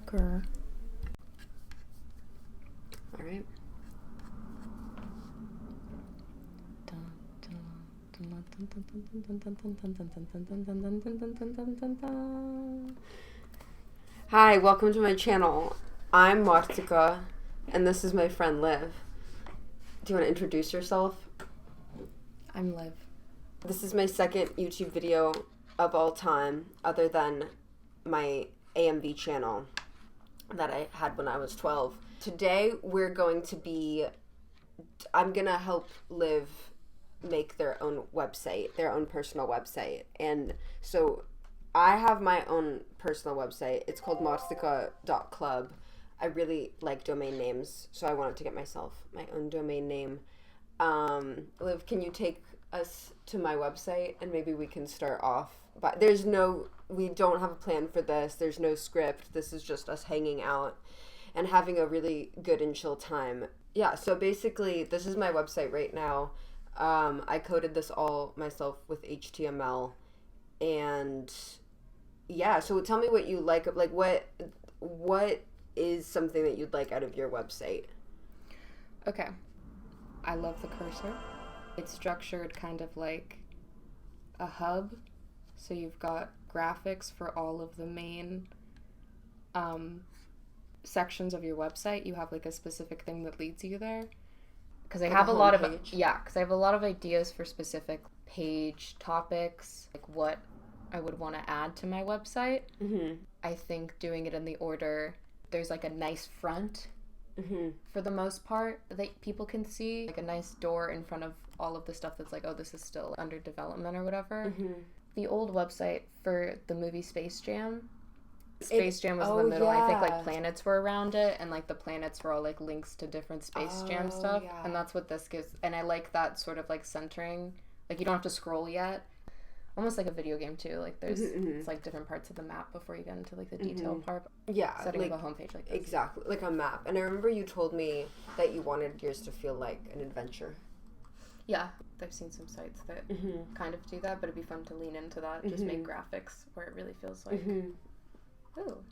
Sucker. All right. Hi, welcome to my channel. I'm Martika, and this is my friend Liv. Do you want to introduce yourself? I'm Liv. This is my second YouTube video of all time, other than my AMV channel that I had when I was 12. Today I'm gonna help Liv make their own website, their own personal website. And so I have my own personal website. It's called martika.club. I really like domain names, so I wanted to get myself my own domain name. Liv, can you take us to my website and maybe we can start off? But we don't have a plan for this. There's no script. This is just us hanging out and having a really good and chill time. Yeah, so basically this is my website right now. I coded this all myself with HTML, and yeah, so tell me what you like what is something that you'd like out of your website? Okay. I love the cursor. It's structured kind of like a hub. So you've got graphics for all of the main sections of your website. You have like a specific thing that leads you there. Because I have a lot of ideas for specific page topics, like what I would want to add to my website. Mm-hmm. I think doing it in the order, there's like a nice front Mm-hmm. for the most part that people can see, like a nice door in front of all of the stuff that's like, oh, this is still under development or whatever. Mm-hmm. The old website for the movie Space Jam was in the middle. Yeah. I think like planets were around it, and like the planets were all like links to different Space Jam stuff. Yeah. And that's what this gives. And I like that sort of like centering, like you don't have to scroll yet, almost like a video game too. Like there's it's like different parts of the map before you get into like the detail part. Yeah, Setting up a homepage like this. Exactly, like a map. And I remember you told me that you wanted yours to feel like an adventure. Yeah, I've seen some sites that kind of do that, but it'd be fun to lean into that. Just make graphics where it really feels like, ooh.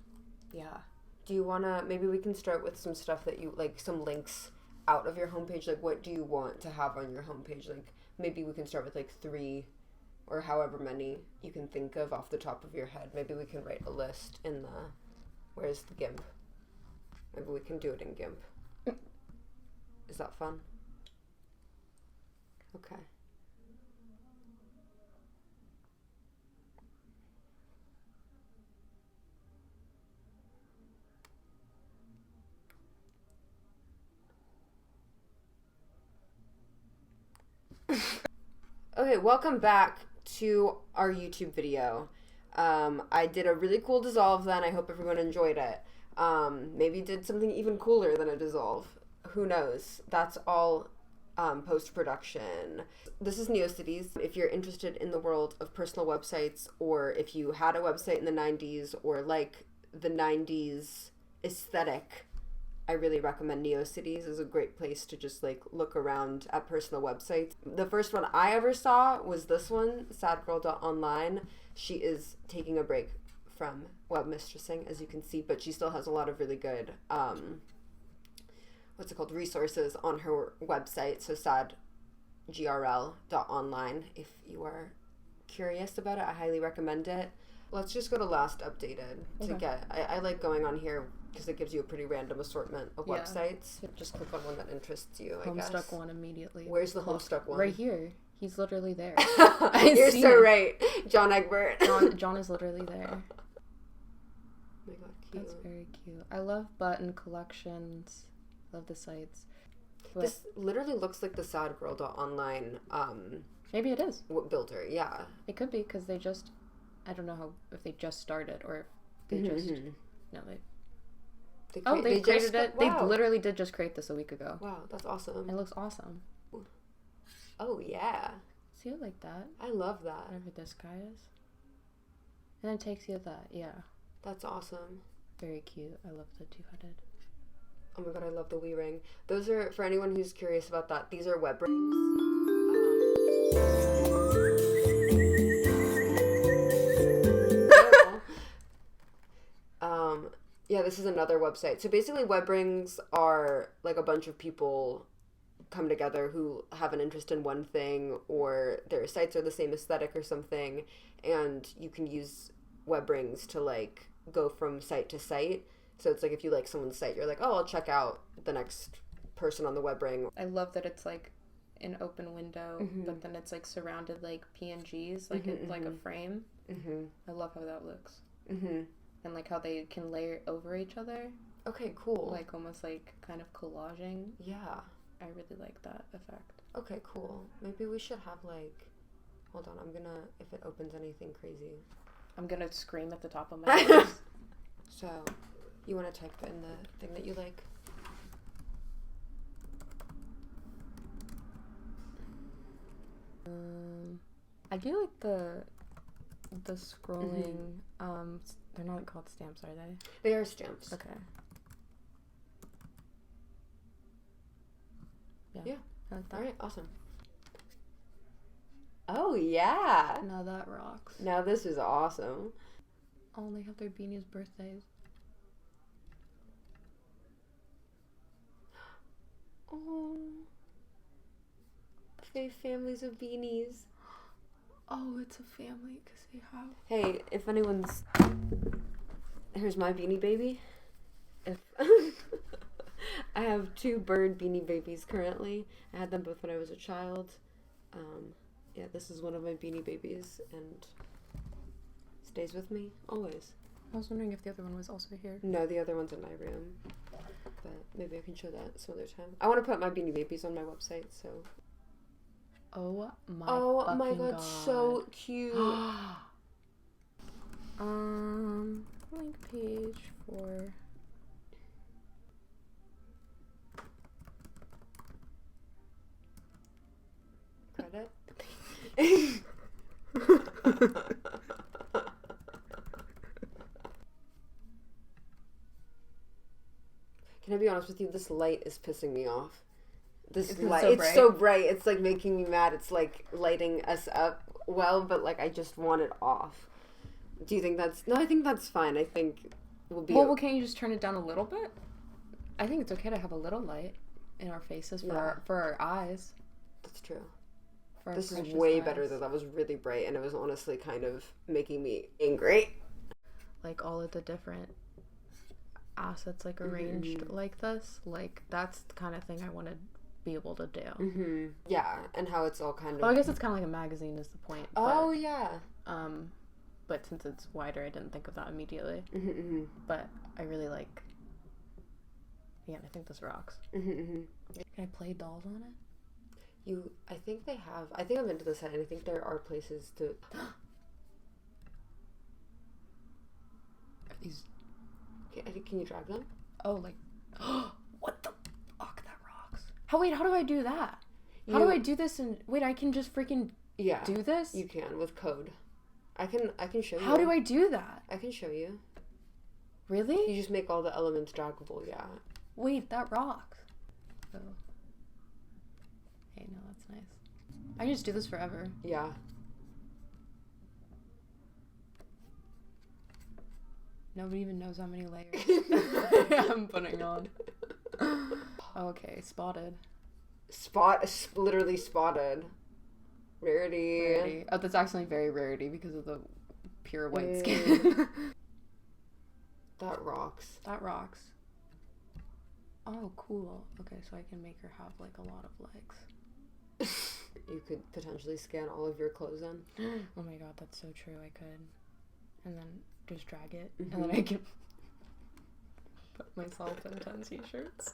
Yeah. Do you want to, maybe we can start with some stuff that you, like some links out of your homepage. Like what do you want to have on your homepage? Like maybe we can start with like 3 or however many you can think of off the top of your head. Maybe we can write a list in where's the GIMP? Maybe we can do it in GIMP. Is that fun? Okay. Okay, welcome back to our YouTube video. I did a really cool dissolve then. I hope everyone enjoyed it. Maybe did something even cooler than a dissolve. Who knows? That's all post-production. This is Neocities. If you're interested in the world of personal websites, or if you had a website in the 90s or like the 90s aesthetic, I really recommend Neocities. Is a great place to just like look around at personal websites. The first one I ever saw was this one, sadgirl.online. She is taking a break from webmistressing, as you can see, but she still has a lot of really good resources on her website. So sadgrl.online. If you are curious about it, I highly recommend it. Let's just go to last updated to get. I like going on here because it gives you a pretty random assortment of websites. Just click on one that interests you, I guess. Homestuck one immediately. Where's the Homestuck one? Right here. He's literally there. You're so right. John Egbert. John is literally there. Oh my god, cute. That's very cute. I love button collections. Love the sites. But This literally looks like the sadgirl.online maybe it is. builder, yeah. It could be because they just, I don't know if they just started or if they just, no, they created it. Wow. They literally did just create this a week ago. Wow, that's awesome. It looks awesome. Oh, yeah. See it like that? I love that. Whatever this guy is. And it takes you to that, yeah. That's awesome. Very cute. I love the two-headed. Oh my god, I love the Wii ring. Those are, for anyone who's curious about that, these are web rings. Yeah, this is another website. So basically WebRings are like a bunch of people come together who have an interest in one thing, or their sites are the same aesthetic or something, and you can use WebRings to like go from site to site. So it's like if you like someone's site, you're like, oh, I'll check out the next person on the WebRing. I love that it's like an open window, but then it's like surrounded like PNGs, like it's like a frame. I love how that looks. And like how they can layer over each other. Okay, cool. Like almost like kind of collaging. Yeah. I really like that effect. Okay, cool. Maybe we should have like, hold on, I'm gonna, if it opens anything crazy. I'm gonna scream at the top of my voice. So, you want to type in the thing that you like? I do like the scrolling, they're not called stamps, are they? They are stamps. Okay. Yeah. I like that. Alright, awesome. Oh, yeah. Now that rocks. Now this is awesome. Oh, they have their beanies' birthdays. Oh. Families of beanies. Oh, it's a family because they have... Hey, if anyone's... Here's my beanie baby. If... I have 2 bird beanie babies currently. I had them both when I was a child. Yeah, this is one of my beanie babies and stays with me always. I was wondering if the other one was also here. No, the other one's in my room. But maybe I can show that some other time. I want to put my beanie babies on my website, so... Oh my god, so cute. Link page for... Credit? Can I be honest with you? This light is pissing me off. This light, it's so bright. It's like making me mad. It's like lighting us up well, but like I just want it off. Do you think that's... No, I think that's fine. I think we'll be... Well, can't you just turn it down a little bit? I think it's okay to have a little light in our faces for our eyes. That's true. This is way better though. That was really bright, and it was honestly kind of making me angry. Like all of the different assets like arranged like this, like that's the kind of thing I want to be able to do. Yeah, and how it's all kind of... Well, I guess it's kind of like a magazine is the point. Oh, yeah. But since it's wider, I didn't think of that immediately. But I really like... Yeah, I think this rocks. Can I play dolls on it? I think they have... I think I've been to the site, and I think there are places to... Are these... Can you drag them? Oh, like... What the fuck? That rocks. How do I do that? How do I do this and... Wait, I can just freaking do this? You can, with code. I can show you. How do I do that? I can show you. Really? You just make all the elements draggable, yeah. Wait, that rocks. Oh. Hey, no, that's nice. I can just do this forever. Yeah. Nobody even knows how many layers I'm putting on. Okay, spotted. Literally spotted. Rarity. Oh, that's actually very rarity because of the pure white skin. That rocks. That rocks. Oh, cool. Okay, so I can make her have like a lot of legs. You could potentially scan all of your clothes in. Oh my god, that's so true. I could. And then just drag it. And then I can put myself in 10 t-shirts.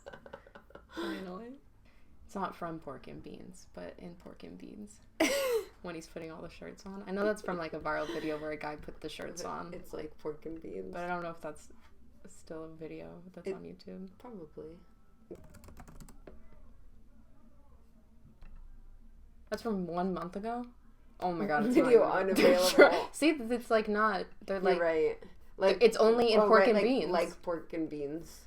Finally. It's not from Pork and Beans, but in Pork and Beans. When he's putting all the shirts on. I know that's from like a viral video where a guy put the shirts on. It's like Pork and Beans. But I don't know if that's still a video that's on YouTube. Probably. That's from 1 month ago? Oh my god, it's video unavailable. See, it's like not... They're like... You're right. Like, it's only in Pork and Beans. Like Pork and Beans.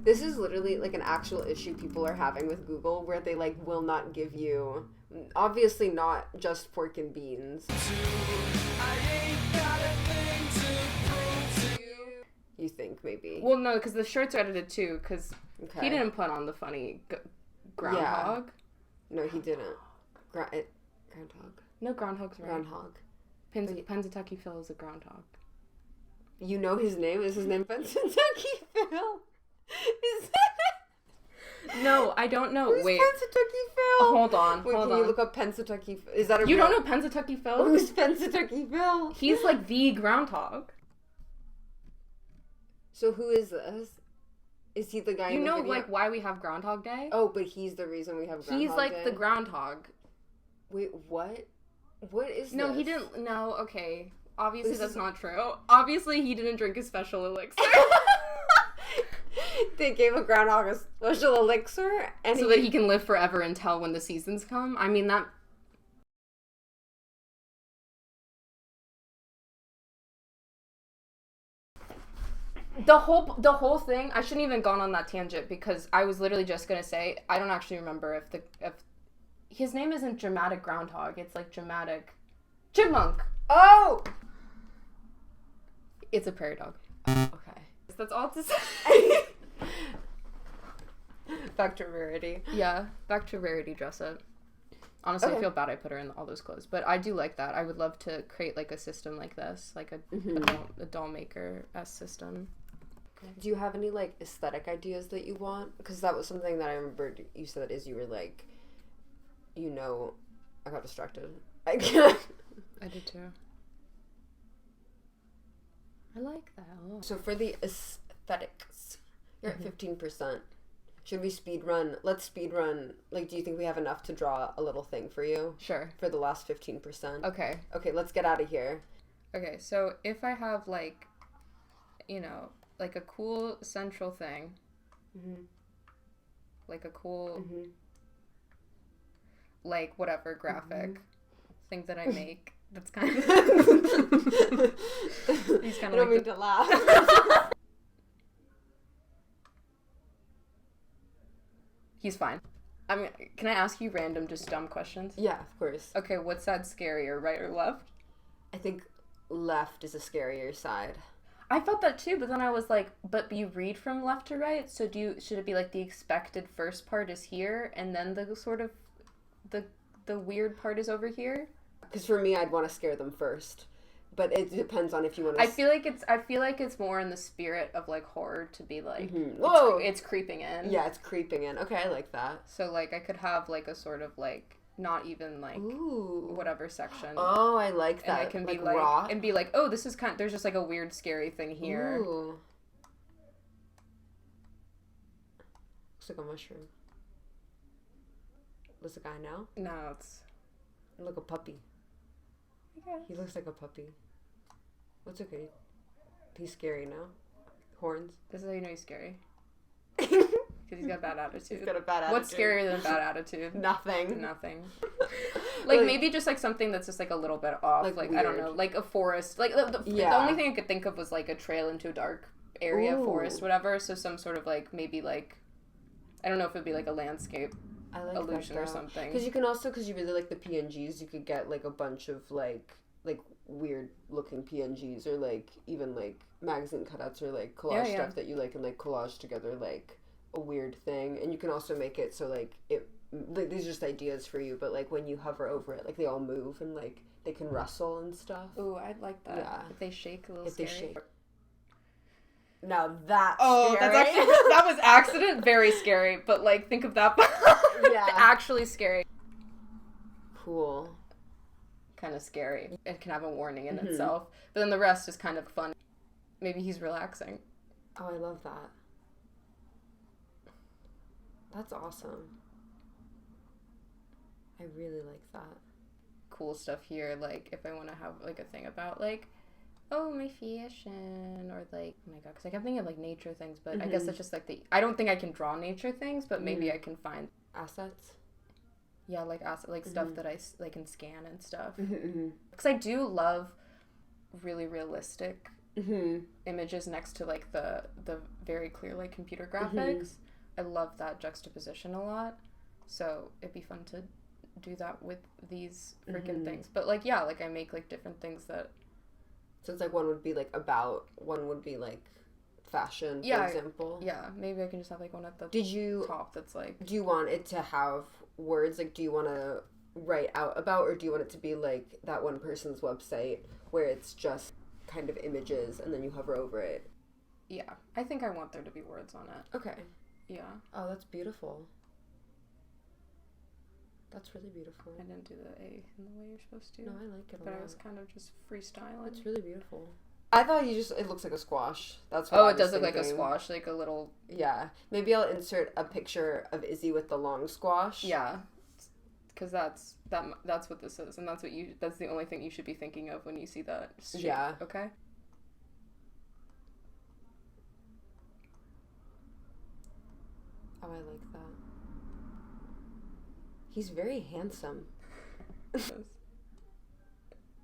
This is literally like an actual issue people are having with Google where they like will not give you Obviously not just pork and beans. You think, maybe. Well, no, because the shirts are edited too, because he didn't put on the funny groundhog. Yeah. No, he didn't. Groundhog. No, groundhog's right. Groundhog. Pennsatucky Phil is a groundhog. You know his name? Is his name Pennsatucky Phil? Is No, I don't know. Who's Wait. Pennsatucky Phil? Hold on. Wait, can you look up Pennsatucky Phil? Is that a You don't know Pennsatucky Phil? Who's Pennsatucky Phil? He's like the groundhog. So who is this? Is he the guy in the video? Like, why we have Groundhog Day? Oh, but he's the reason we have Groundhog Day? He's, like, the groundhog. Wait, what? What is No, this? he didn't... No, okay. Obviously, that's not true. Obviously, he didn't drink a special elixir. They gave a groundhog a special elixir, and so that he can live forever until when the seasons come? I mean, that... The whole thing, I shouldn't even gone on that tangent because I was literally just gonna say, I don't actually remember if his name isn't Dramatic Groundhog, it's like Dramatic Chipmunk. Oh! It's a prairie dog. Okay. That's all to say. Back to Rarity. Yeah, back to Rarity dress up. Honestly, I feel bad I put her in all those clothes, but I do like that. I would love to create like a system like this, like a doll maker-esque system. Okay. Do you have any like aesthetic ideas that you want? Because that was something that I remembered you said is you were like, I got distracted. I did too. I like that a lot. So for the aesthetics, you're at 15%. Should we speed run? Let's speed run. Like, do you think we have enough to draw a little thing for you? Sure. For the last 15%? Okay. Okay, let's get out of here. Okay, so if I have, like, like a cool central thing, like a cool, like, whatever graphic thing that I make, that's kind of... He's kind of I don't mean to laugh. He's fine. I mean, can I ask you random, just dumb questions? Yeah, of course. Okay, what's that scarier, right or left? I think left is a scarier side. I felt that too, but then I was like, but you read from left to right, so should it be like the expected first part is here, and then the sort of, the weird part is over here? Because for me, I'd want to scare them first. But it depends on if you want to... I feel like it's more in the spirit of, like, horror to be, like... Whoa! It's creeping in. Yeah, it's creeping in. Okay, I like that. So, like, I could have, like, a sort of, like, not even, like, whatever section. Oh, I like that. And it can like be, like... raw? And be like, oh, this is there's just, like, a weird, scary thing here. Ooh. Looks like a mushroom. Looks a guy now? No, it's... Look, a puppy. Okay. He looks like a puppy. What's okay? He's scary now. Horns. This is how you know he's scary. Because he's got a bad attitude. He's got a bad attitude. What's scarier than a bad attitude? Nothing. Like, maybe just, like, something that's just, like, a little bit off. Like I don't know. Like, a forest. Like, the only thing I could think of was, like, a trail into a dark area, forest, whatever. So some sort of, like, maybe, like... I don't know if it'd be, like, a landscape illusion or something. Because you can also, because you really like the PNGs, you could get, like, a bunch of, like weird looking PNGs or like even like magazine cutouts or like collage stuff that you like and like collage together like a weird thing. And you can also make it so like these are just ideas for you, but like when you hover over it, like they all move and like they can rustle and stuff. Ooh, I'd like that. Yeah. If they shake a little scary. They shake. Now that's scary. That's actually, that was accident, very scary, but like think of that actually scary. Cool. Kind of scary. It can have a warning in itself. But then the rest is kind of fun. Maybe he's relaxing. Oh, I love that. That's awesome. I really like that. Cool stuff here, like, if I want to have, like, a thing about, like, oh, my fashion, or, like, oh my god, because I kept thinking of, like, nature things, but I guess that's just, like, I don't think I can draw nature things, but maybe I can find... Assets? Yeah, like stuff that I like can scan and stuff. Because I do love really realistic images next to like the very clear like computer graphics. I love that juxtaposition a lot. So it'd be fun to do that with these freaking things. But, like, yeah, like, I make, like, different things that... So it's, like, one would be, like, about, one would be, like, fashion, for example. Yeah, maybe I can just have, like, one at the top that's, like... Do you want it to have words? Like, do you want to write out about, or do you want it to be, like, that one person's website where it's just kind of images and then you hover over it? Yeah, I think I want there to be words on it. Okay. Yeah. Oh, that's beautiful. That's really beautiful. I didn't do the A in the way you're supposed to. No, I like it a lot. But I was kind of just freestyling. It's really beautiful. I thought it looks like a squash. That's what I was it does thinking. look like a squash, like a little... Yeah. Maybe I'll insert a picture of Izzy with the long squash. Yeah. Because that's what this is, and that's the only thing you should be thinking of when you see that shape. Yeah. Okay? Oh, I like that. He's very handsome.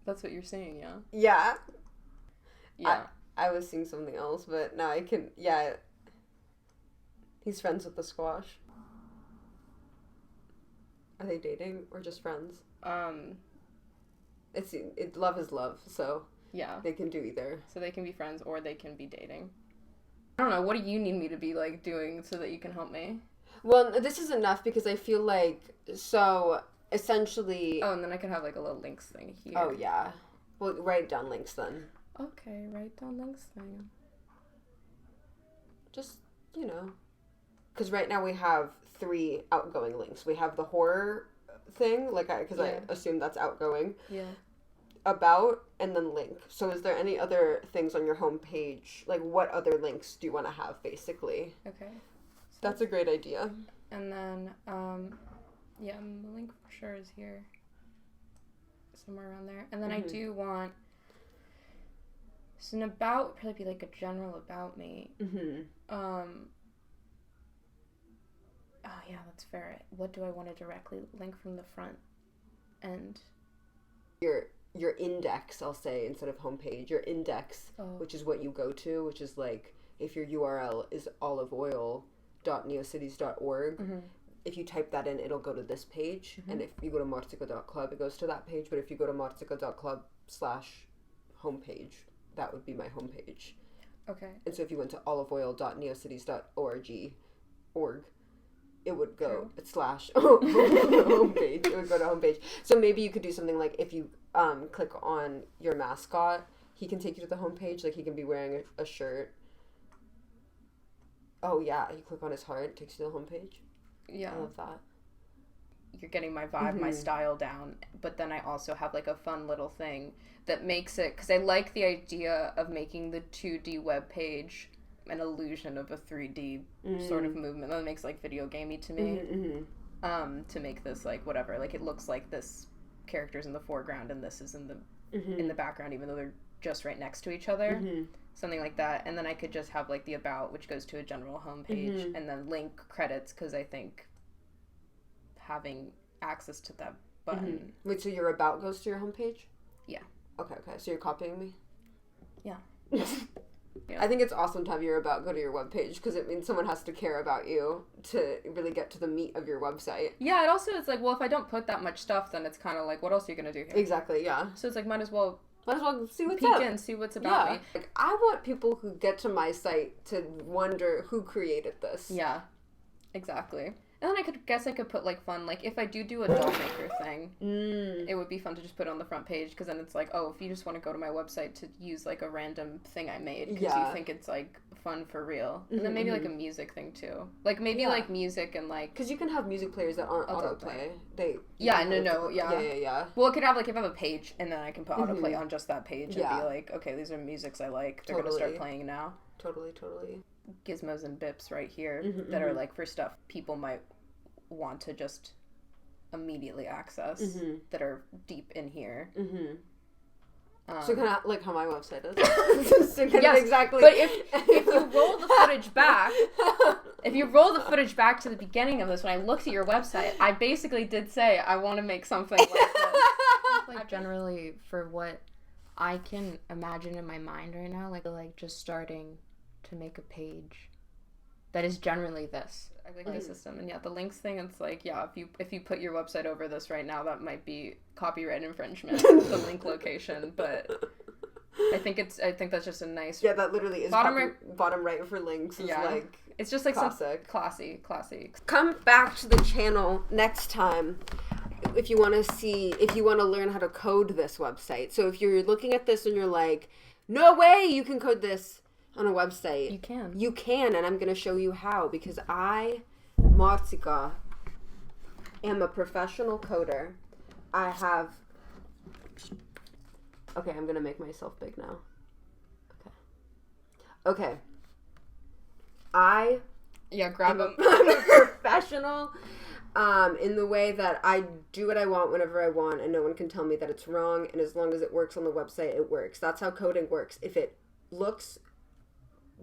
That's what you're saying, yeah? Yeah. Yeah. I was seeing something else, but now I can... Yeah. He's friends with the squash. Are they dating or just friends? Love is love, so... Yeah. They can do either. So they can be friends or they can be dating. I don't know, what do you need me to be, like, doing so that you can help me? Well, this is enough because I feel like... So, essentially... Oh, and then I can have, like, a little links thing here. Oh, yeah. Well, write down links then. Okay, write down links thing. Just, you know. Because right now we have 3 outgoing links. We have the horror thing, because I assume that's outgoing. Yeah. About, and then link. So is there any other things on your homepage? Like, what other links do you want to have, basically? Okay. So that's a great idea. And then, the link for sure is here. Somewhere around there. And then I do want... So an about would probably be, like, a general about me. Oh, yeah, that's fair. What do I want to directly link from the front end? Your index, I'll say, instead of homepage. Your index, which is what you go to, which is, like, if your URL is oliveoil.neocities.org, if you type that in, it'll go to this page. And if you go to mortico.club, it goes to that page. But if you go to mortico.club/homepage, that would be my homepage. Okay. And so if you went to oliveoil.neocities.org, it would go /homepage. It would go to homepage. So maybe you could do something like if you click on your mascot, he can take you to the homepage. Like he can be wearing a shirt. Oh yeah, you click on his heart, it takes you to the homepage. Yeah. I love that. You're getting my vibe, my style down, but then I also have like a fun little thing that makes it, because I like the idea of making the 2D web page an illusion of a 3D sort of movement. That makes like video gamey to me. To make this like whatever, like it looks like this character's in the foreground and this is in the background, even though they're just right next to each other. Something like that. And then I could just have like the about, which goes to a general homepage, and then link credits, because I think having access to that button. Wait, so your about goes to your homepage? Yeah. Okay. So you're copying me? Yeah. Yeah. I think it's awesome to have your about go to your webpage, because it means someone has to care about you to really get to the meat of your website. Yeah, it also is like, well, if I don't put that much stuff, then it's kind of like, what else are you going to do here? Exactly, yeah. So it's like, might as well see what's peek up. in, see what's about me. Like, I want people who get to my site to wonder who created this. Yeah, exactly. And then I could put like fun, like if I do a doll maker thing, it would be fun to just put it on the front page, because then it's like, oh, if you just want to go to my website to use like a random thing I made because you think it's like fun for real. And then maybe like a music thing too, like maybe like music and like, because you can have music players that aren't autoplay. Yeah. Well, it could have like, if I have a page and then I can put autoplay on just that page and be like, okay, these are musics I like. They're gonna start playing now. Totally. Gizmos and bips right here that are like for stuff people might want to just immediately access that are deep in here. So kind of like how my website is. So yes, exactly. But if you roll the footage back, to the beginning of this, when I looked at your website, I basically did say I want to make something like this. Like generally, for what I can imagine in my mind right now, like just starting to make a page that is generally this. I like the system. And yeah, the links thing, it's like, yeah, if you put your website over this right now, that might be copyright infringement, the link location, but I think that's just a nice... Yeah, that literally is bottom right for links is like... It's just like classic. Classy. Come back to the channel next time if you want to learn how to code this website. So if you're looking at this and you're like, no way you can code this on a website. You can, and I'm going to show you how, because I, Martika, am a professional coder. I have... Okay, I'm going to make myself big now. Okay. Grab them. I'm a professional in the way that I do what I want whenever I want, and no one can tell me that it's wrong, and as long as it works on the website, it works. That's how coding works. If it looks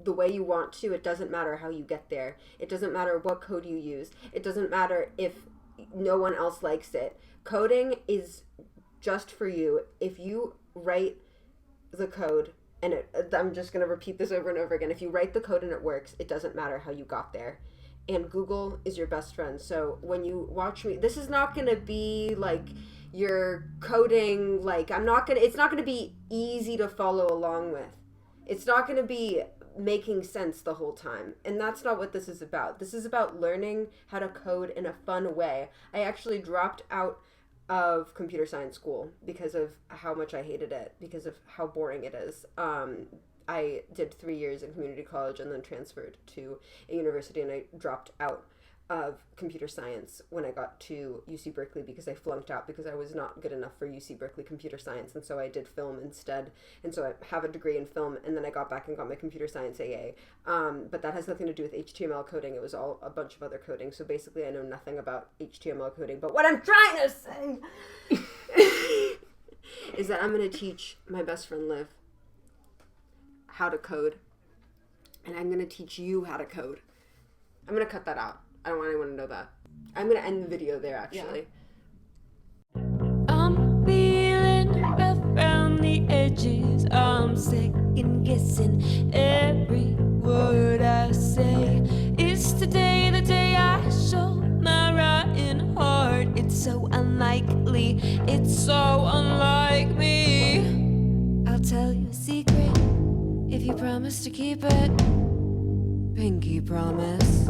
the way you want to, it doesn't matter how you get there. It doesn't matter what code you use. It doesn't matter if no one else likes it. Coding is just for you. If you write the code, and I'm just going to repeat this over and over again. If you write the code and it works, it doesn't matter how you got there. And Google is your best friend. So when you watch me, this is not going to be like you're coding, like it's not going to be easy to follow along with. It's not going to be making sense the whole time. And that's not what this is about. This is about learning how to code in a fun way. I actually dropped out of computer science school because of how much I hated it, because of how boring it is. I did 3 years in community college and then transferred to a university, and I dropped out of computer science when I got to UC Berkeley because I flunked out because I was not good enough for UC Berkeley computer science, and so I did film instead, and so I have a degree in film, and then I got back and got my computer science AA, but that has nothing to do with HTML coding. It was all a bunch of other coding, so basically I know nothing about HTML coding, but what I'm trying to say is that I'm going to teach my best friend Liv how to code, and I'm going to teach you how to code. I'm going to cut that out. I don't want anyone to know that. I'm going to end the video there, actually. Yeah. I'm feeling rough around the edges. I'm second guessing every word I say. Is today the day I show my rotten heart? It's so unlikely. It's so unlike me. I'll tell you a secret if you promise to keep it. Pinky promise.